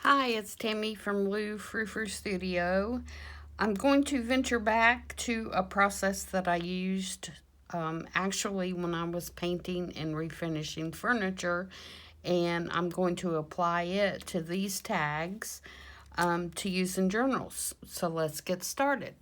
Hi, it's Tammy from Frou-frou Studio. I'm going to venture back to a process that I used actually when I was painting and refinishing furniture, and I'm going to apply it to these tags to use in journals. So let's get started.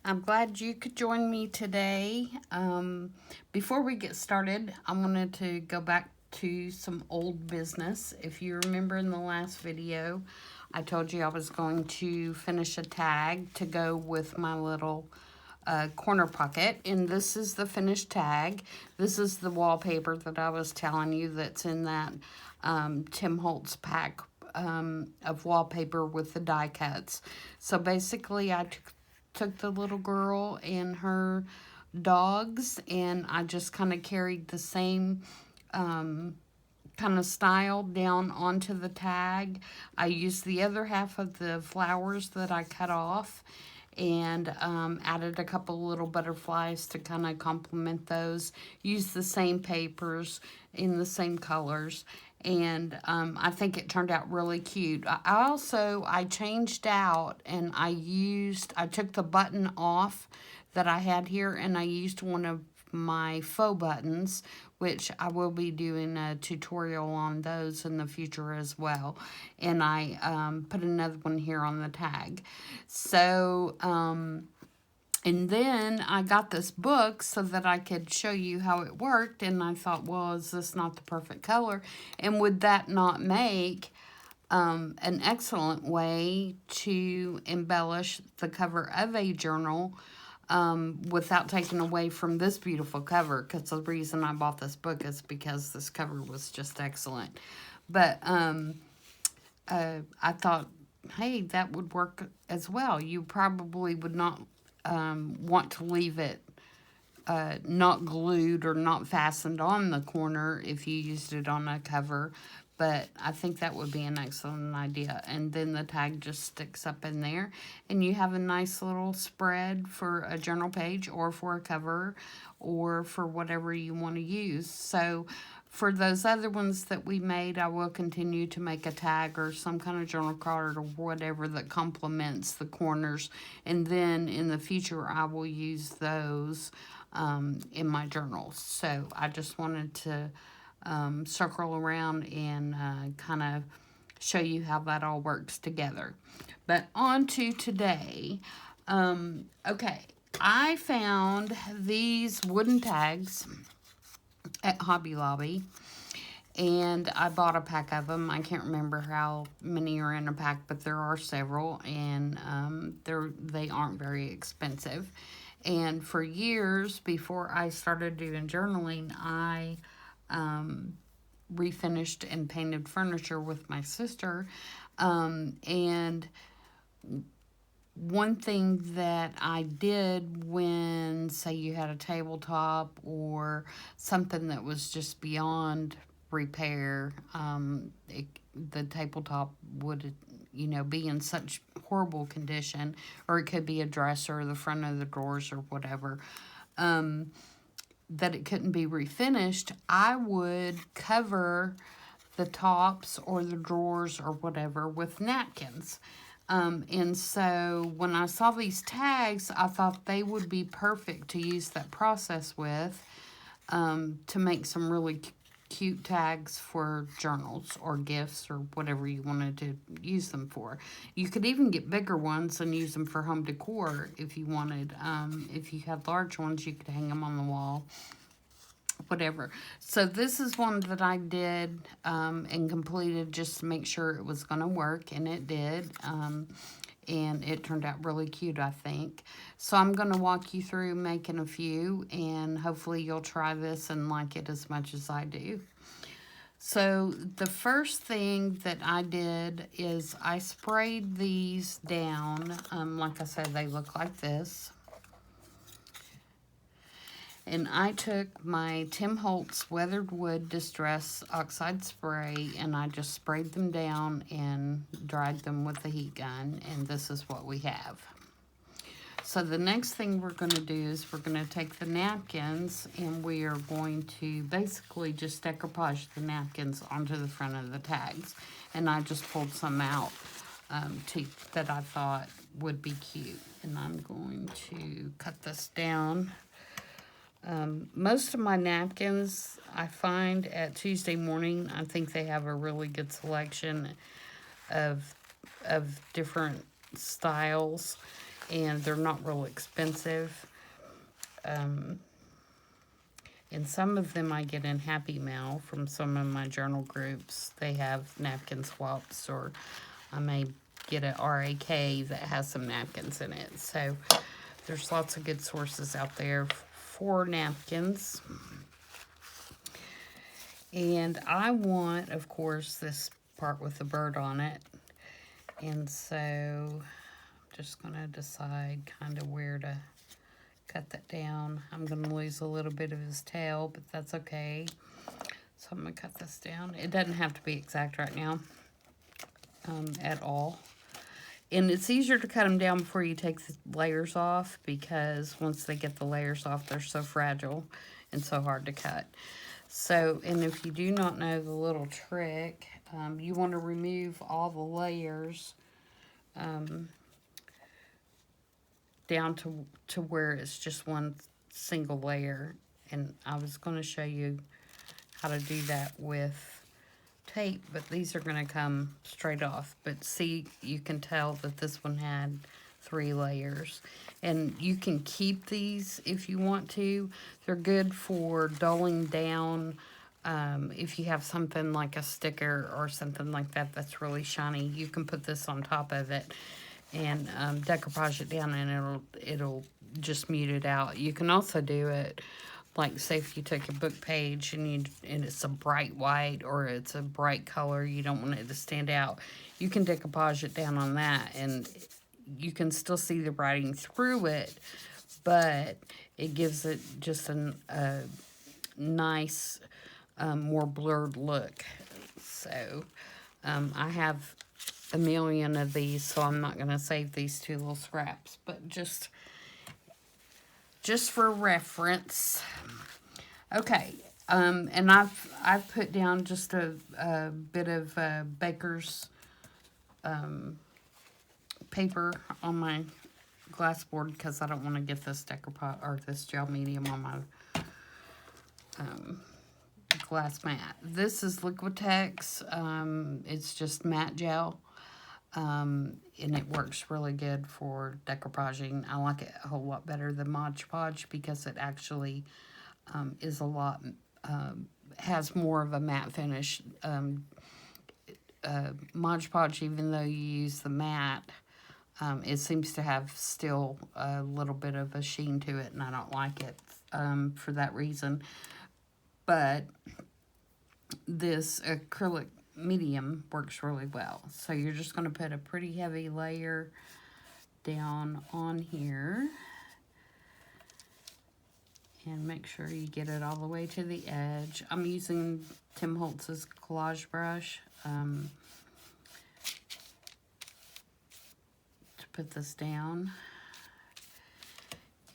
I'm glad you could join me today. Before we get started, I wanted to go back to some old business. If you remember in the last video, I told you I was going to finish a tag to go with my little corner pocket, and this is the finished tag. This is the wallpaper that I was telling you that's in that Tim Holtz pack of wallpaper with the die cuts. So basically I took the little girl and her dogs, and I just kind of carried the same kind of style down onto the tag. I used the other half of the flowers that I cut off and added a couple little butterflies to kind of complement those. Used the same papers in the same colors, and I think it turned out really cute. I changed out, and I took the button off that I had here, and I used one of my faux buttons, which I will be doing a tutorial on those in the future as well. And I put another one here on the tag. So, and then I got this book so that I could show you how it worked. And I thought, well, is this not the perfect color? And would that not make an excellent way to embellish the cover of a journal without taking away from this beautiful cover? Because the reason I bought this book is because this cover was just excellent. But I thought, hey, that would work as well. You probably would not want to leave it not glued or not fastened on the corner if you used it on a cover, but I think that would be an excellent idea. And then the tag just sticks up in there, and you have a nice little spread for a journal page or for a cover or for whatever you want to use. So for those other ones that we made, I will continue to make a tag or some kind of journal card or whatever that complements the corners. And then in the future, I will use those in my journals. So I just wanted to circle around and kind of show you how that all works together. But on to today. Okay, I found these wooden tags at Hobby Lobby, and I bought a pack of them. I can't remember how many are in a pack, but there are several, and they aren't very expensive. And for years before I started doing journaling, I refinished and painted furniture with my sister. And one thing that I did when, say, you had a tabletop or something that was just beyond repair, the tabletop would, be in such horrible condition, or it could be a dresser, the front of the drawers, or whatever, that it couldn't be refinished. I would cover the tops or the drawers or whatever with napkins. And so when I saw these tags, I thought they would be perfect to use that process with, to make some really cute tags for journals or gifts or whatever you wanted to use them for. You could even get bigger ones and use them for home decor if you wanted. If you had large ones, you could hang them on the wall, whatever. So this is one that I did and completed just to make sure it was going to work, and it did. And it turned out really cute, I think. So I'm going to walk you through making a few, and hopefully you'll try this and like it as much as I do. So the first thing that I did is I sprayed these down. Like I said, they look like this. And I took my Tim Holtz Weathered Wood Distress Oxide Spray and I just sprayed them down and dried them with the heat gun. And this is what we have. So the next thing we're going to do is we're going to take the napkins and we are going to basically just decoupage the napkins onto the front of the tags. And I just pulled some out that I thought would be cute. And I'm going to cut this down. Most of my napkins I find at Tuesday Morning, I think they have a really good selection of different styles, and they're not real expensive. And some of them I get in Happy Mail from some of my journal groups. They have napkin swaps, or I may get a RAK that has some napkins in it. So there's lots of good sources out there for napkins. And I want, of course, this part with the bird on it. And so I'm just going to decide kind of where to cut that down. I'm going to lose a little bit of his tail, but that's okay. So I'm going to cut this down. It doesn't have to be exact right now at all. And it's easier to cut them down before you take the layers off, because once they get the layers off, they're so fragile and so hard to cut. So, and if you do not know the little trick, you want to remove all the layers down to where it's just one single layer. And I was going to show you how to do that with tape, but these are going to come straight off. But see, you can tell that this one had 3 layers. And you can keep these if you want to. They're good for dulling down if you have something like a sticker or something like that that's really shiny. You can put this on top of it and decoupage it down, and it'll just mute it out. You can also do it like, say if you take a book page and it's a bright white or it's a bright color, you don't want it to stand out, you can decoupage it down on that, and you can still see the writing through it, but it gives it just a nice, more blurred look. So I have a million of these, so I'm not going to save these 2 little scraps, but just for reference. Okay, and I've put down just a bit of baker's paper on my glass board, because I don't want to get this decoupage or this gel medium on my glass mat. This is Liquitex. It's just matte gel. And it works really good for decoupaging. I like it a whole lot better than Mod Podge, because it actually is a lot, has more of a matte finish. Mod Podge, even though you use the matte, it seems to have still a little bit of a sheen to it, and I don't like it for that reason. But this acrylic medium works really well. So you're just going to put a pretty heavy layer down on here and make sure you get it all the way to the edge. I'm using Tim Holtz's collage brush to put this down.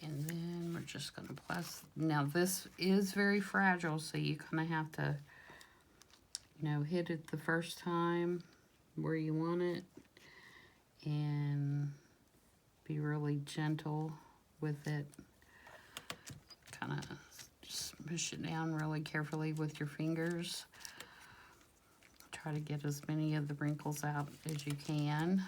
And then we're just going to plus. Now this is very fragile, so you kind of have to, you know, hit it the first time where you want it and be really gentle with it. Kind of just push it down really carefully with your fingers. Try to get as many of the wrinkles out as you can.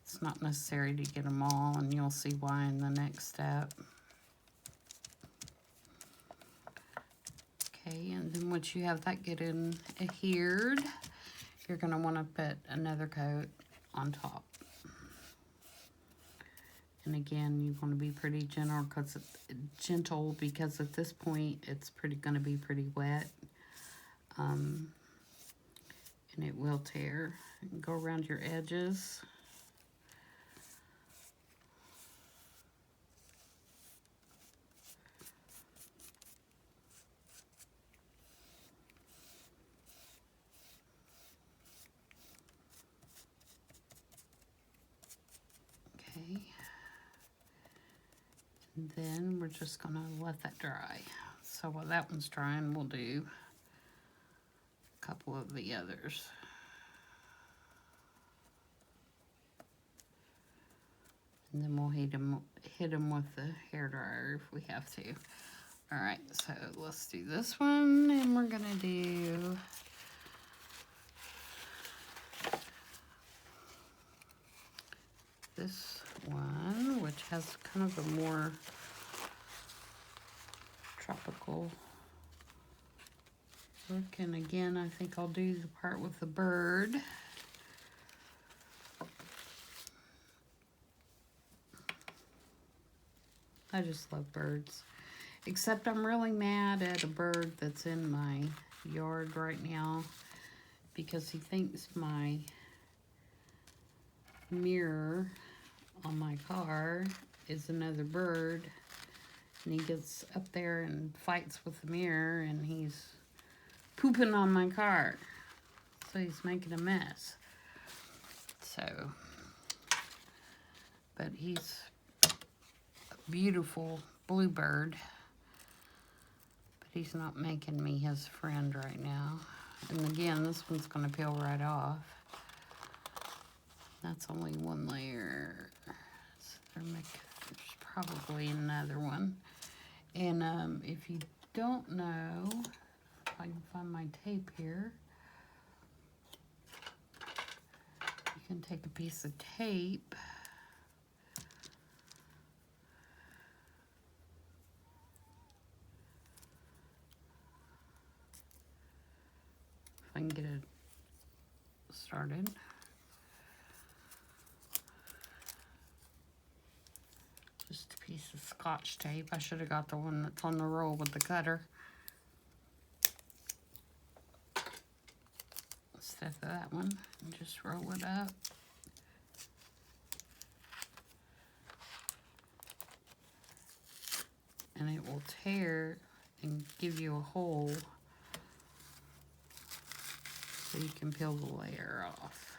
It's not necessary to get them all, and you'll see why in the next step. Okay, and then once you have that getting adhered, you're going to want to put another coat on top. And again, you want to be pretty gentle, because at this point it's going to be pretty wet. and it will tear. And go around your edges. Okay. And then we're just going to let that dry. So while that one's drying, we'll do a couple of the others. And then we'll hit them with the hairdryer if we have to. All right, so let's do this one, and we're gonna do this one, which has kind of a more tropical look. And again, I think I'll do the part with the bird. I just love birds. Except I'm really mad at a bird that's in my yard right now because he thinks my mirror on my car is another bird. And he gets up there and fights with the mirror, and he's pooping on my car. So he's making a mess. So, but he's beautiful bluebird, but he's not making me his friend right now. And again, this one's going to peel right off. That's only one layer, so there's probably another one. And if you don't know, if I can find my tape here, you can take a piece of tape I can get it started. Just a piece of Scotch tape. I should have got the one that's on the roll with the cutter instead of that one. And just roll it up. And it will tear and give you a hole so you can peel the layer off.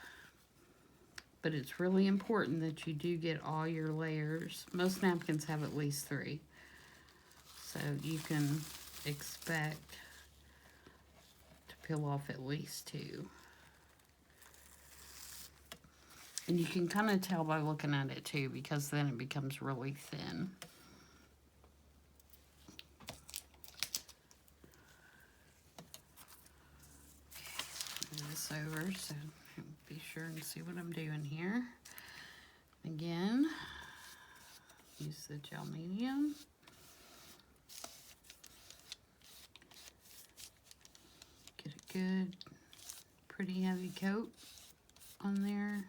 But it's really important that you do get all your layers. Most napkins have at least 3. So you can expect to peel off at least 2. And you can kind of tell by looking at it too, because then it becomes really thin. This over so be sure and see what I'm doing here. Again, use the gel medium. Get a good, pretty heavy coat on there.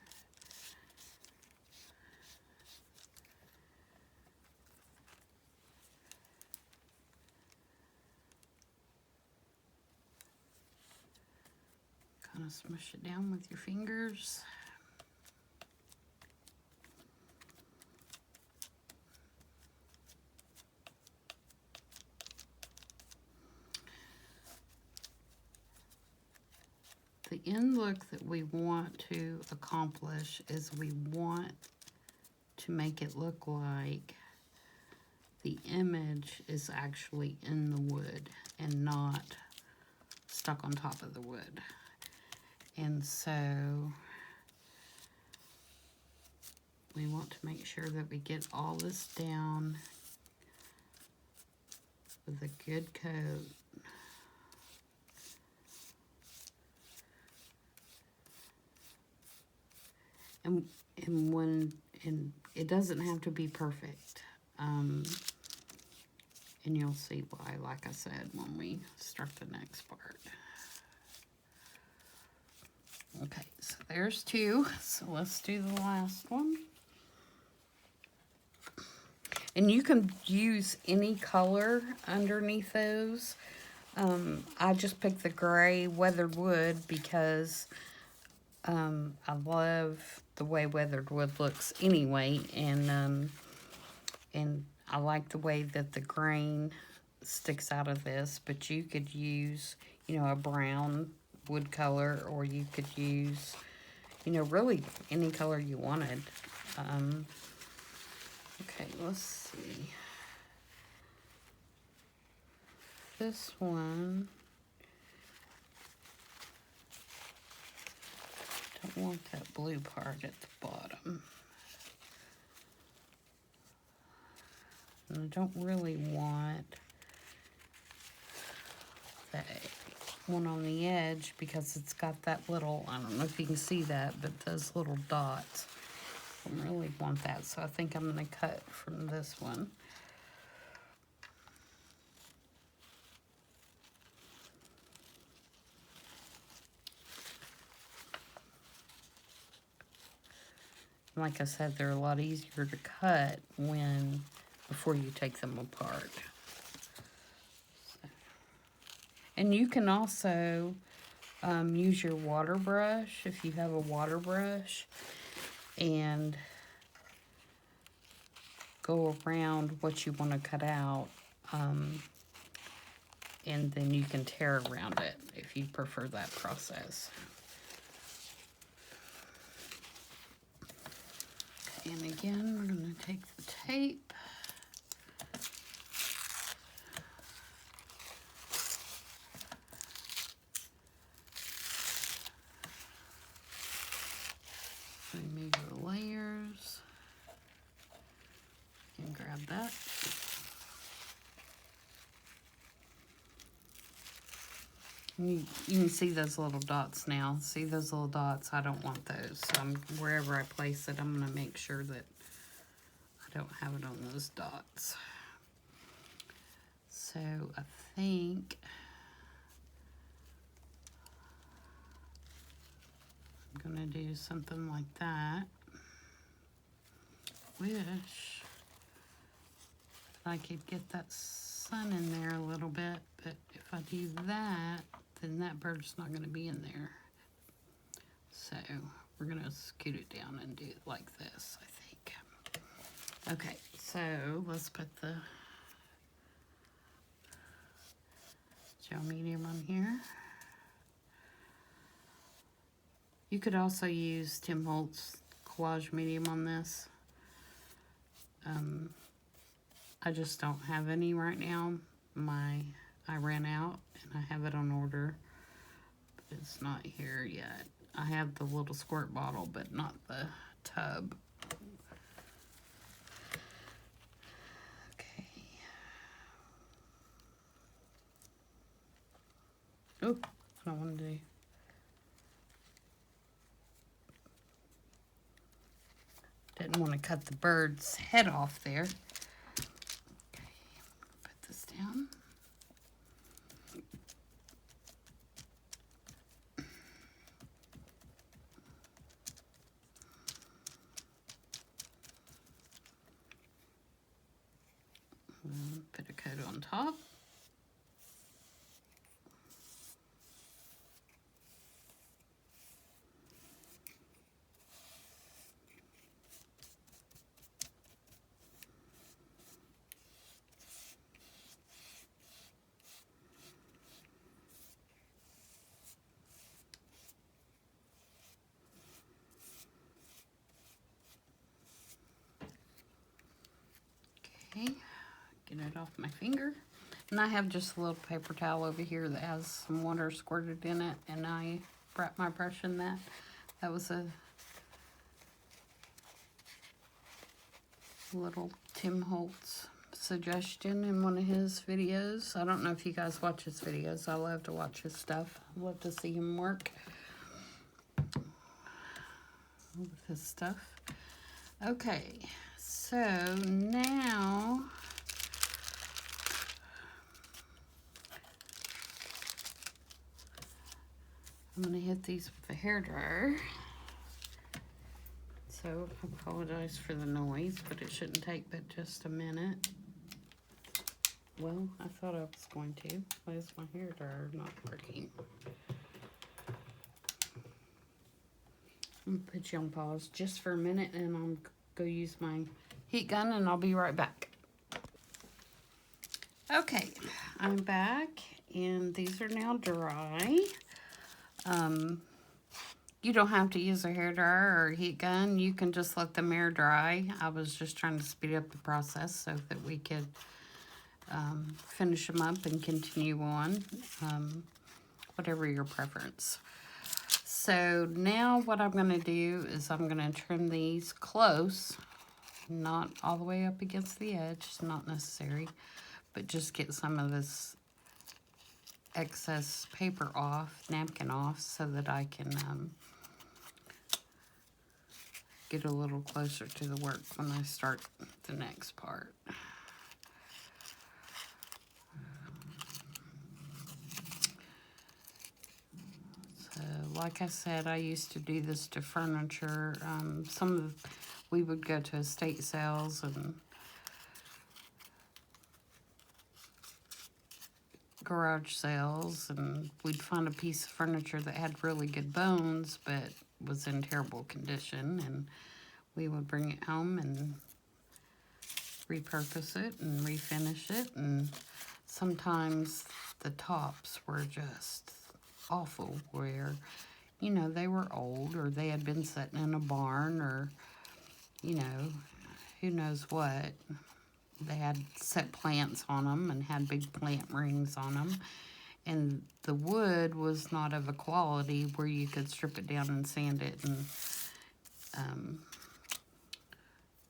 Kind of smush it down with your fingers. The end look that we want to accomplish is we want to make it look like the image is actually in the wood and not stuck on top of the wood. And so we want to make sure that we get all this down with a good coat. And it doesn't have to be perfect. And you'll see why, like I said, when we start the next part. Okay, so there's 2. So let's do the last one. And you can use any color underneath those. I just picked the gray weathered wood because I love the way weathered wood looks anyway, and I like the way that the grain sticks out of this. But you could use, you know, a brown wood color, or you could use, you know, really any color you wanted. Okay, let's see. This one, don't want that blue part at the bottom. And I don't really want that one on the edge because it's got that little, I don't know if you can see that, but those little dots. I don't really want that, so I think I'm going to cut from this one. Like I said, they're a lot easier to cut before you take them apart. So. And you can also use your water brush, if you have a water brush, and go around what you want to cut out, and then you can tear around it if you prefer that process. And again, we're going to take the tape. Remove your layers. And grab that. You can see those little dots now. See those little dots? I don't want those. So wherever I place it, I'm going to make sure that I don't have it on those dots. So I think I'm going to do something like that. Wish I could get that sun in there a little bit, but if I do that, then that bird's not going to be in there. So we're going to scoot it down and do it like this, I think. Okay, so let's put the gel medium on here. You could also use Tim Holtz collage medium on this. I just don't have any right now. I ran out and I have it on order, but it's not here yet. I have the little squirt bottle, but not the tub. Okay. Oh, I don't want to do. Didn't want to cut the bird's head off there. Okay, put this down. Put a coat on top. Okay, get it off my finger. And I have just a little paper towel over here that has some water squirted in it, and I wrap my brush in that. That was a little Tim Holtz suggestion in one of his videos. I don't know if you guys watch his videos. I love to watch his stuff. I love to see him work with his stuff. Okay, so now I'm going to hit these with a hairdryer. So I apologize for the noise, but it shouldn't take but just a minute. Well, I thought I was going to. Why is my hair dryer not working? I'm going to put you on pause just for a minute, and I'm go use my heat gun, and I'll be right back. Okay, I'm back, and these are now dry. You don't have to use a hairdryer or a heat gun. You can just let them air dry. I was just trying to speed up the process so that we could finish them up and continue on, whatever your preference. So now what I'm going to do is I'm going to trim these close, not all the way up against the edge, it's not necessary, but just get some of this excess paper off, napkin off, so that I can get a little closer to the work when I start the next part. So, like I said, I used to do this to furniture. We would go to estate sales and garage sales, and we'd find a piece of furniture that had really good bones but was in terrible condition, and we would bring it home and repurpose it and refinish it. And sometimes the tops were just awful, where, you know, they were old, or they had been sitting in a barn, or, you know, who knows what. They had set plants on them and had big plant rings on them. And the wood was not of a quality where you could strip it down and sand it and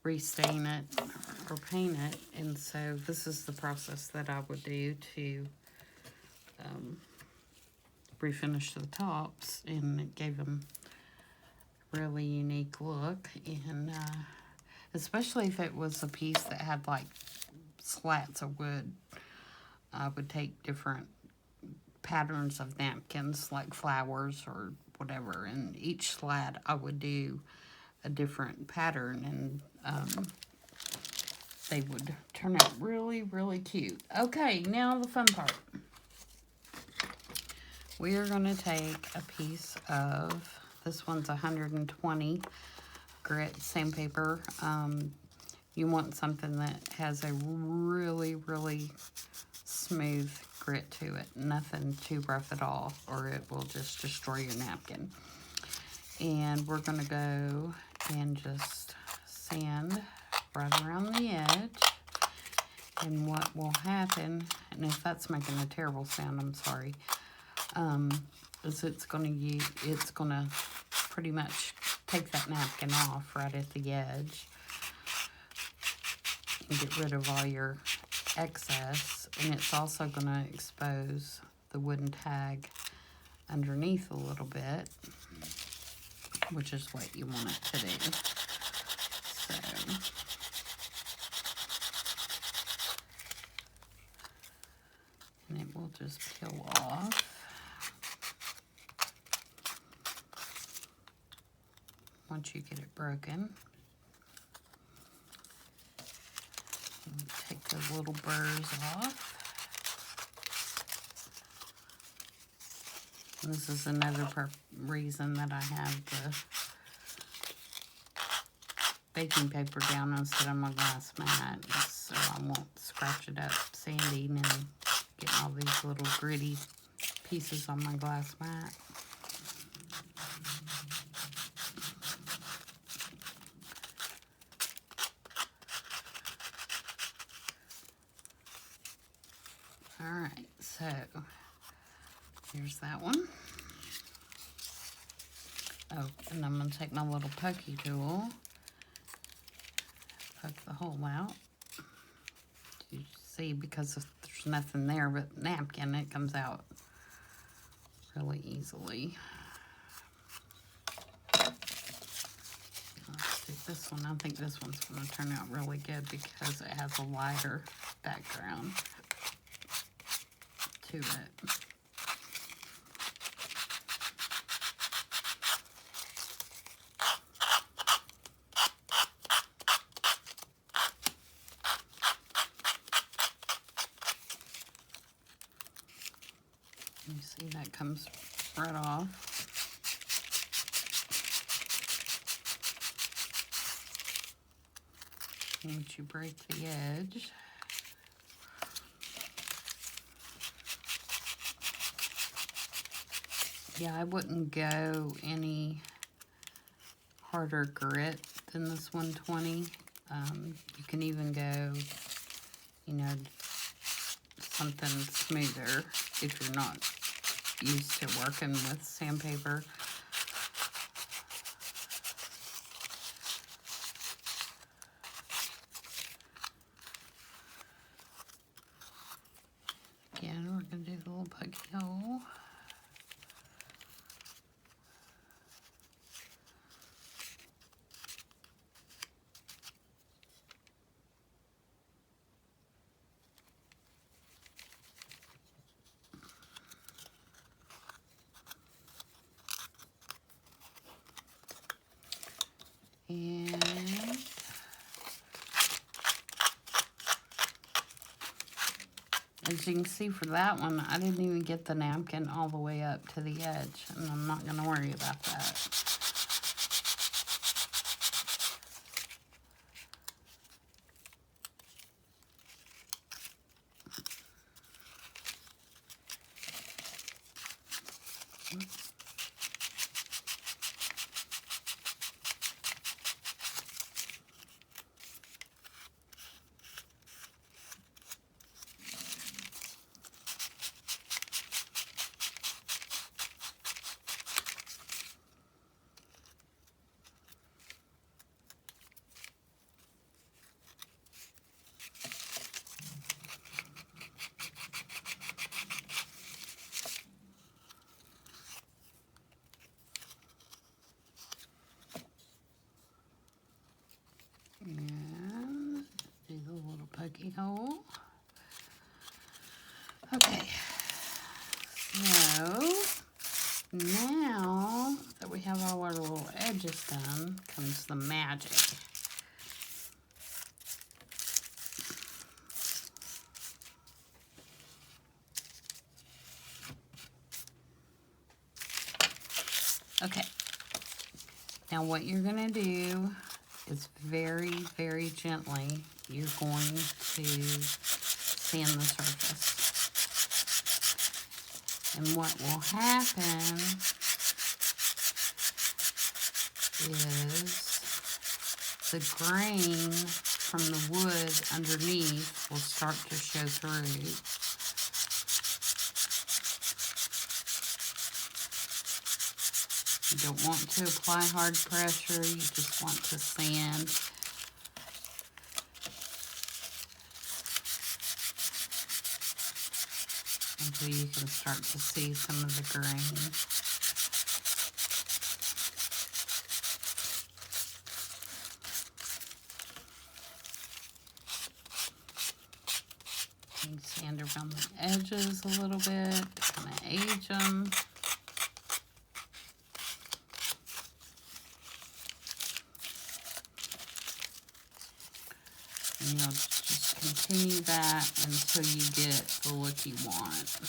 restain it or paint it. And so this is the process that I would do to refinish the tops, and it gave them a really unique look. And especially if it was a piece that had like slats of wood, I would take different patterns of napkins, like flowers or whatever, and each slat I would do a different pattern, and they would turn out really, really cute. Okay, now the fun part. We are going to take a piece of, this one's 120 grit sandpaper. You want something that has a really, really smooth grit to it. Nothing too rough at all, or it will just destroy your napkin. And we're going to go and just sand right around the edge. And what will happen, and if that's making a terrible sound, I'm sorry, is it's going to pretty much take that napkin off right at the edge and get rid of all your excess. And it's also going to expose the wooden tag underneath a little bit, which is what you want it to do. So, and it will just peel off. Once you get it broken, take those little burrs off. And this is another reason that I have the baking paper down instead of my glass mat, so I won't scratch it up sanding and getting all these little gritty pieces on my glass mat. Alright, so here's that one. Oh, and I'm going to take my little pokey tool, poke the hole out. You see, because if there's nothing there but napkin, it comes out really easily. Let's do this one. I think this one's going to turn out really good because it has a lighter background to it. See, that comes right off. Once you break the edge. Yeah, I wouldn't go any harder grit than this 120. You can even go, you know, something smoother if you're not used to working with sandpaper. Again, we're going to do the little pokey hole. And as you can see for that one, I didn't even get the napkin all the way up to the edge, and I'm not going to worry about that. And do the little pokey hole. Okay, so now that we have all our little edges done, comes the magic. Okay, now what you're going to do is very, very gently, you're going to sand the surface. And what will happen is the grain from the wood underneath will start to show through. You don't want to apply hard pressure, you just want to sand. Until you can start to see some of the grain. You sand around the edges a little bit, kind of age them. And you'll just continue that until you get the look you want.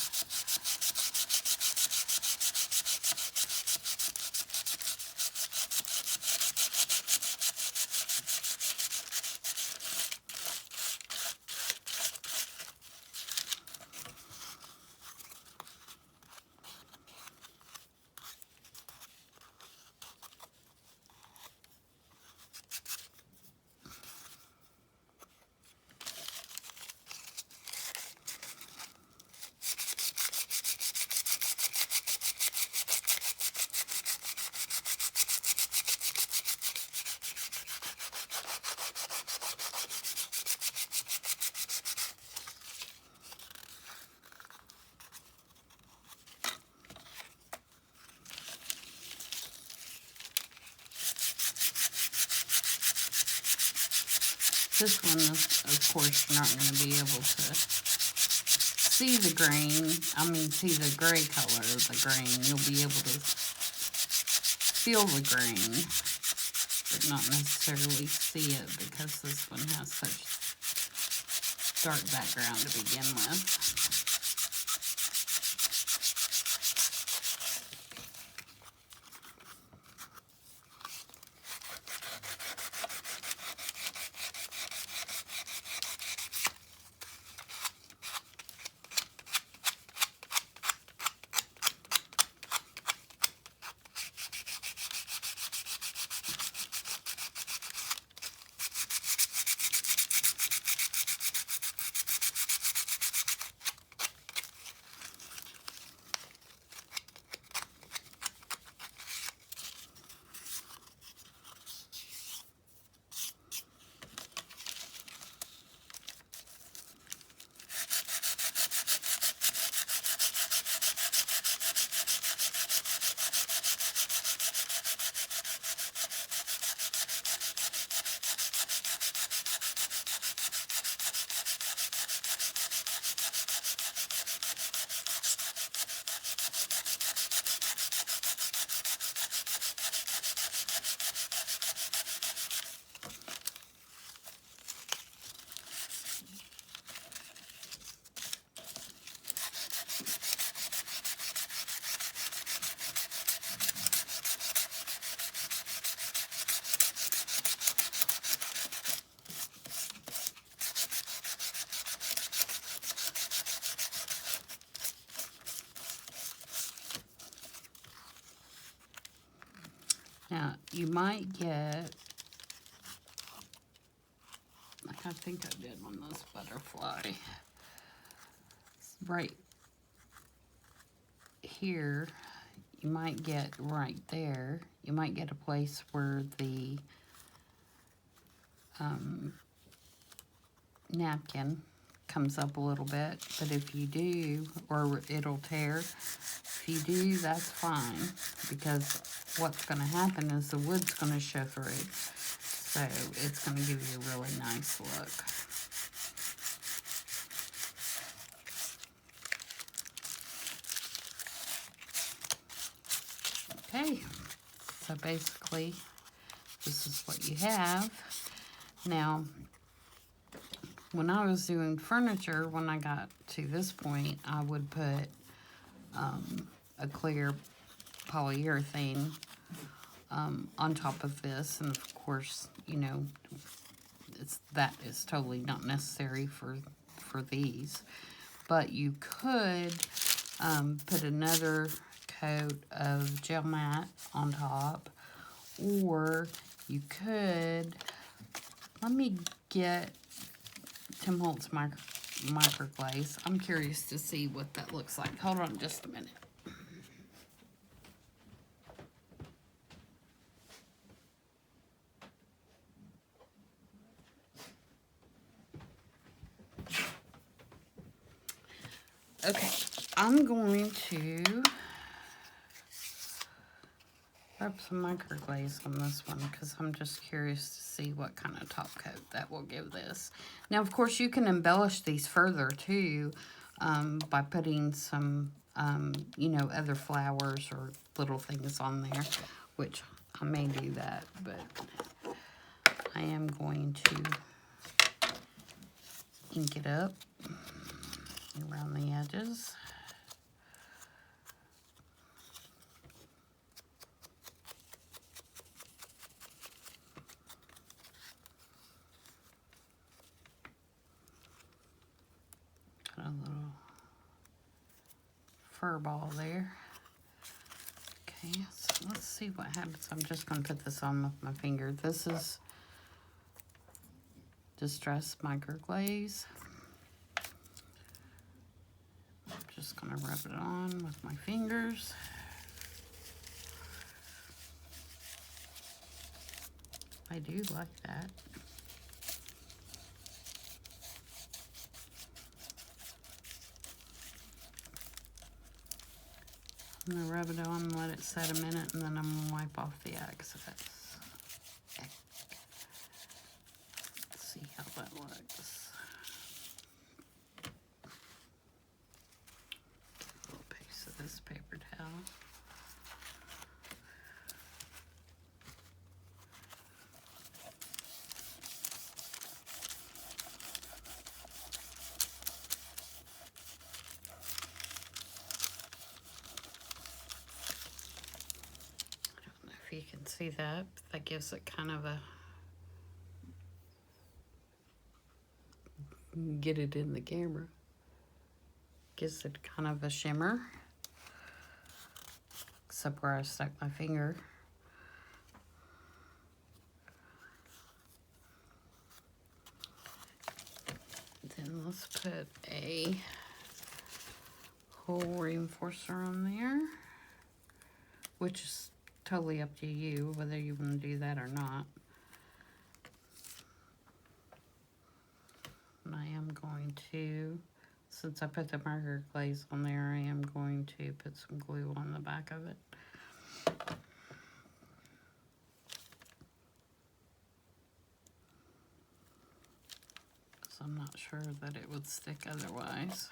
This one, of course, you're not going to be able to see the grain. I mean, see the gray color of the grain. You'll be able to feel the grain, but not necessarily see it because this one has such dark background to begin with. you might get, I think I did on this butterfly. Right here, you might get right there, you might get a place where the napkin comes up a little bit, but if you do, or it'll tear, if you do, that's fine, because what's going to happen is the wood's going to show through, so it's going to give you a really nice look. Okay, so basically this is what you have. Now, when I was doing furniture, when I got to this point, I would put a clear polyurethane on top of this, and of course, you know, that is totally not necessary for these, but you could put another coat of gel matte on top, or you could, let me get Tim Holtz microglaze. I'm curious to see what that looks like. Hold on just a minute. Okay, I'm going to rub some microglaze on this one because I'm just curious to see what kind of top coat that will give this. Now, of course, you can embellish these further too by putting some, you know, other flowers or little things on there, which I may do that, but I am going to ink it up around the edges. Got a little fur ball there. Okay, so let's see what happens. I'm just going to put this on with my finger. This is Distress Microglaze. I'm just going to rub it on with my fingers. I do like that. I'm going to rub it on and let it set a minute, and then I'm going to wipe off the excess. Let's see how that looks. A little piece of this paper towel. If you can see that, that gives it kind of a, get it in the camera, gives it kind of a shimmer, except where I stuck my finger. Then let's put a hole reinforcer on there, which is totally up to you whether you want to do that or not. And I am going to, since I put the marker glaze on there, I am going to put some glue on the back of it. Because I'm not sure that it would stick otherwise.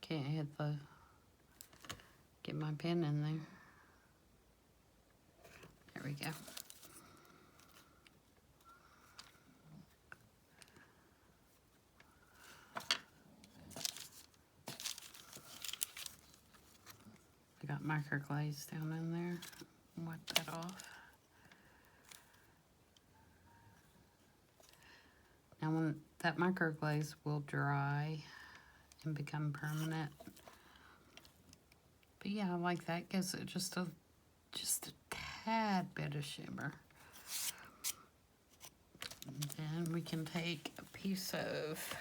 Can't hit get my pen in there. There we go. I got marker glaze down in there. Wipe that off. Now when that microglaze will dry and become permanent. But yeah, I like that. Gives it just a tad bit of shimmer. And then we can take a piece of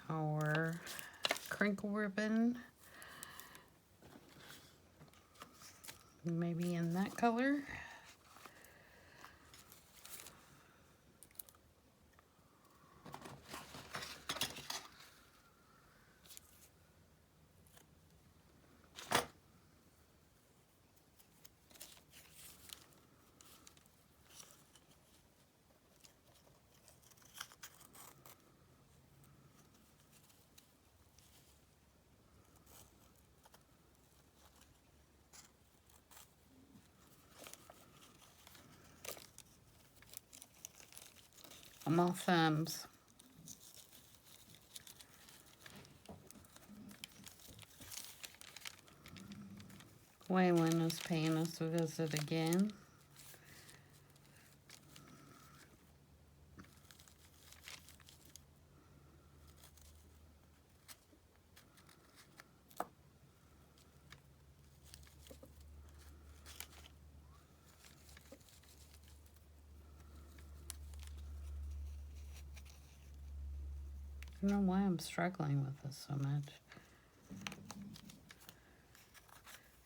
our crinkle ribbon, maybe in that color. On my thumbs. Waylon is paying us a visit again. I don't know why I'm struggling with this so much.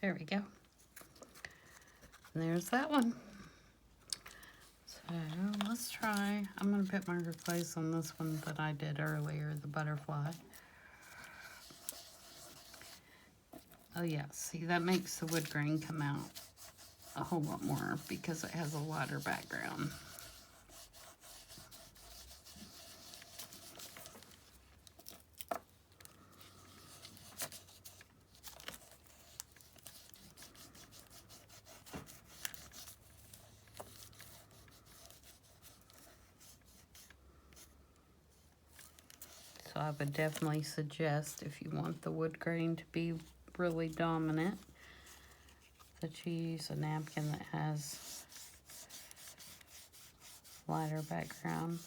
There we go. And there's that one. So let's try. I'm going to put microglaze on this one that I did earlier, the butterfly. Oh yeah, see, that makes the wood grain come out a whole lot more because it has a lighter background. So I would definitely suggest, if you want the wood grain to be really dominant, that you use a napkin that has lighter background.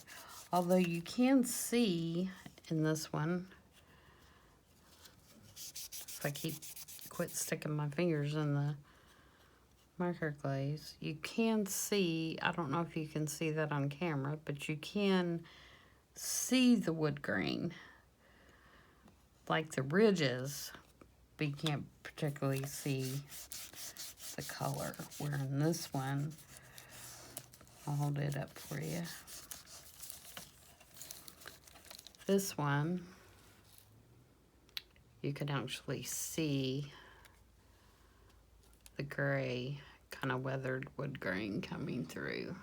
Although you can see in this one, if I quit sticking my fingers in the microglaze, you can see, I don't know if you can see that on camera, but you can see the wood grain, like the ridges, but you can't particularly see the color. Where in this one, I'll hold it up for you. This one, you can actually see the gray, kind of weathered wood grain coming through.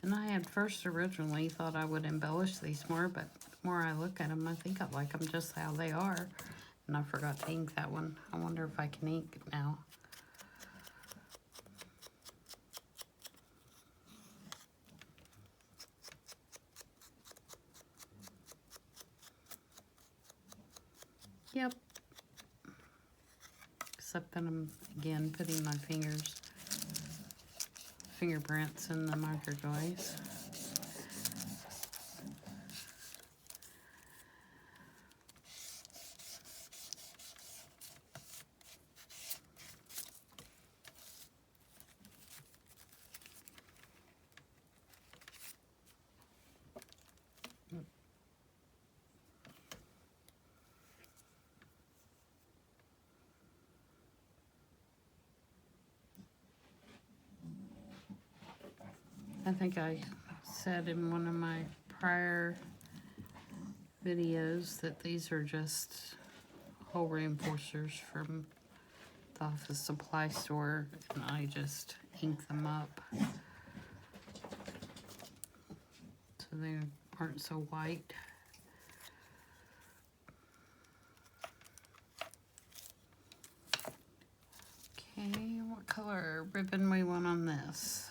And I had first originally thought I would embellish these more, but the more I look at them, I think I like them just how they are. And I forgot to ink that one. I wonder if I can ink now. Yep. Except that I'm, again, putting my fingerprints in the microglaze. I think I said in one of my prior videos that these are just hole reinforcers from the office supply store, and I just ink them up so they aren't so white. ribbon we want on this.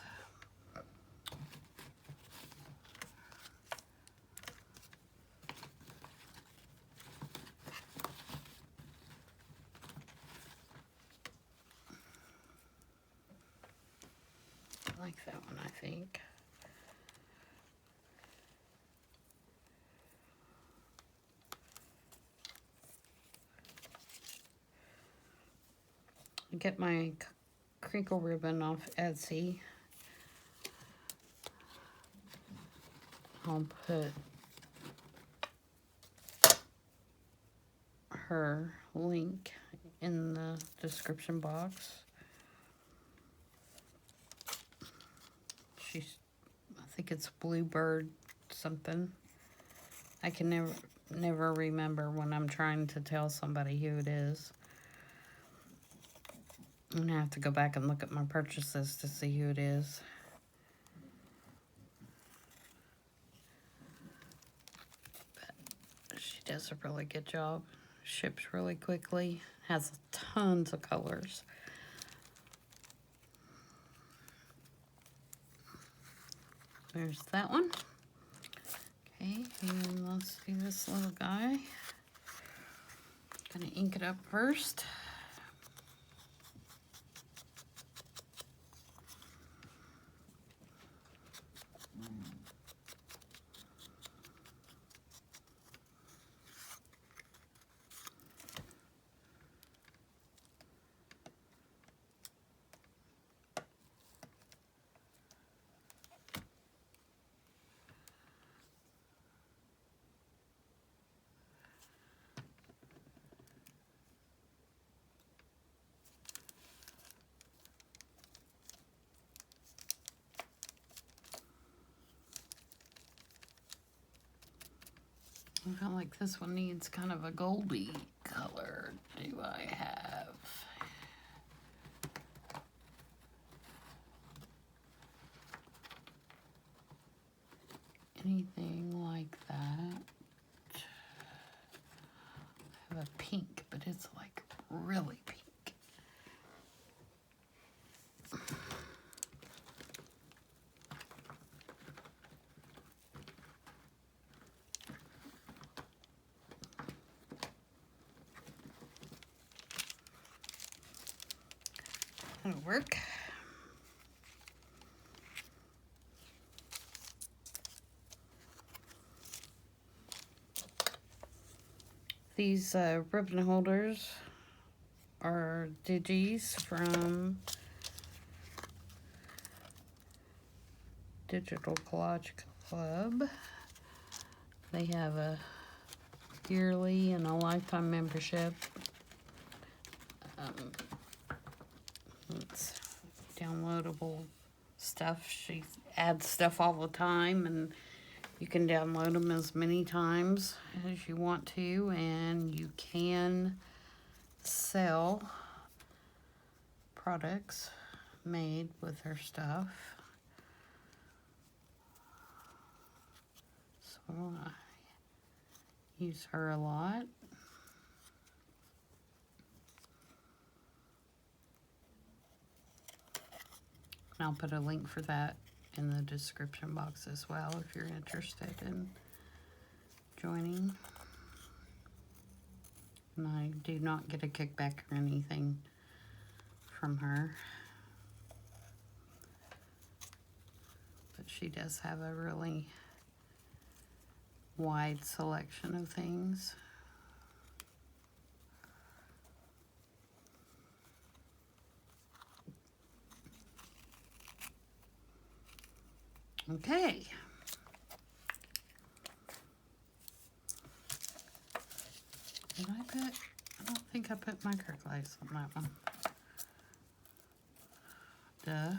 I like that one, I think. I get my crinkle ribbon off Etsy. I'll put her link in the description box. She's, I think it's Bluebird something. I can never remember when I'm trying to tell somebody who it is. I'm gonna have to go back and look at my purchases to see who it is. But she does a really good job. Ships really quickly. Has tons of colors. There's that one. Okay, and let's do this little guy. Gonna ink it up first. I feel like this one needs kind of a goldy color. Do I have? Anything like that? I have a pink, but it's like really pink. That'll work. These ribbon holders are digis from Digital Collage Club. They have a yearly and a lifetime membership. It's downloadable stuff. She adds stuff all the time, and you can download them as many times as you want to, and you can sell products made with her stuff. So I use her a lot. And I'll put a link for that in the description box as well if you're interested in joining. And I do not get a kickback or anything from her. But she does have a really wide selection of things. Okay. Did I put, I don't think I put micro glaze on that one. Duh.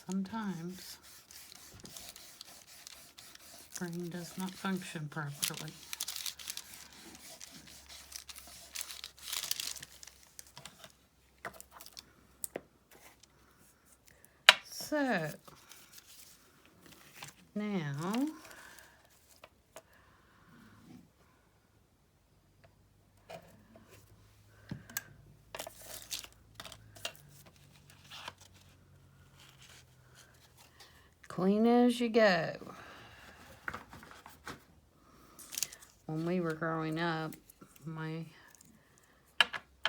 Sometimes brain does not function properly. So, now, clean as you go. When we were growing up, my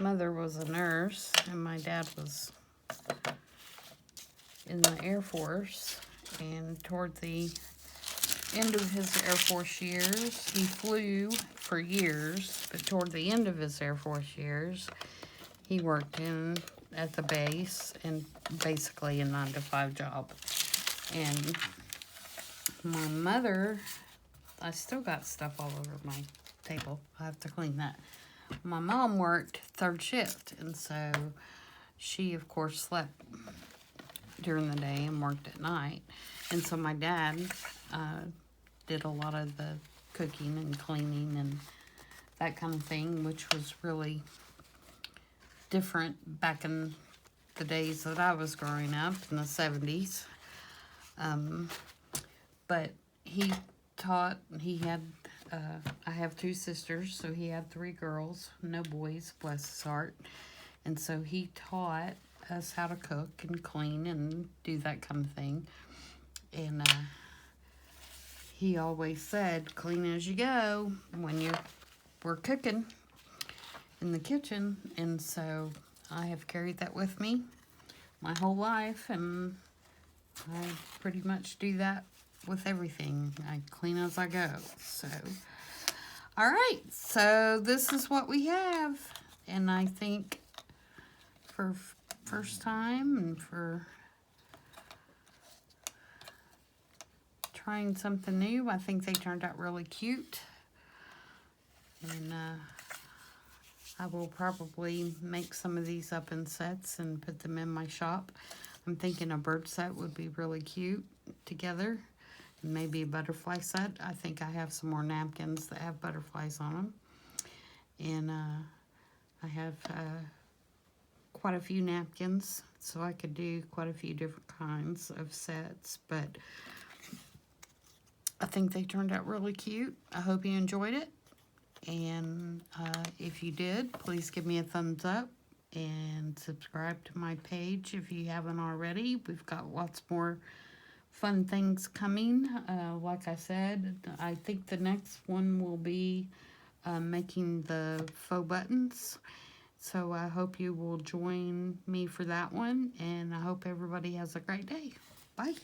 mother was a nurse and my dad was in the Air Force, and toward the end of his Air Force years, he flew for years, but toward the end of his Air Force years, he worked at the base, and basically a 9-to-5 job. And my mother, I still got stuff all over my table. I have to clean that. My mom worked third shift, and so she, of course, slept during the day and worked at night. And so my dad did a lot of the cooking and cleaning and that kind of thing, which was really different back in the days that I was growing up in the 70s. But he taught, I have 2 sisters, so he had 3 girls, no boys, bless his heart. And so he taught us how to cook and clean and do that kind of thing. And he always said, clean as you go when we're cooking in the kitchen. And so I have carried that with me my whole life, and I pretty much do that with everything. I clean as I go. So, all right, so this is what we have. And I think for first time and for trying something new, I think they turned out really cute. And I will probably make some of these up in sets and put them in my shop. I'm thinking a bird set would be really cute together. And maybe a butterfly set. I think I have some more napkins that have butterflies on them. And I have quite a few napkins, so I could do quite a few different kinds of sets. But I think they turned out really cute. I hope you enjoyed it. And if you did, please give me a thumbs up and subscribe to my page if you haven't already. We've got lots more fun things coming. Like I said, I think the next one will be making the faux buttons. So I hope you will join me for that one. And I hope everybody has a great day. Bye.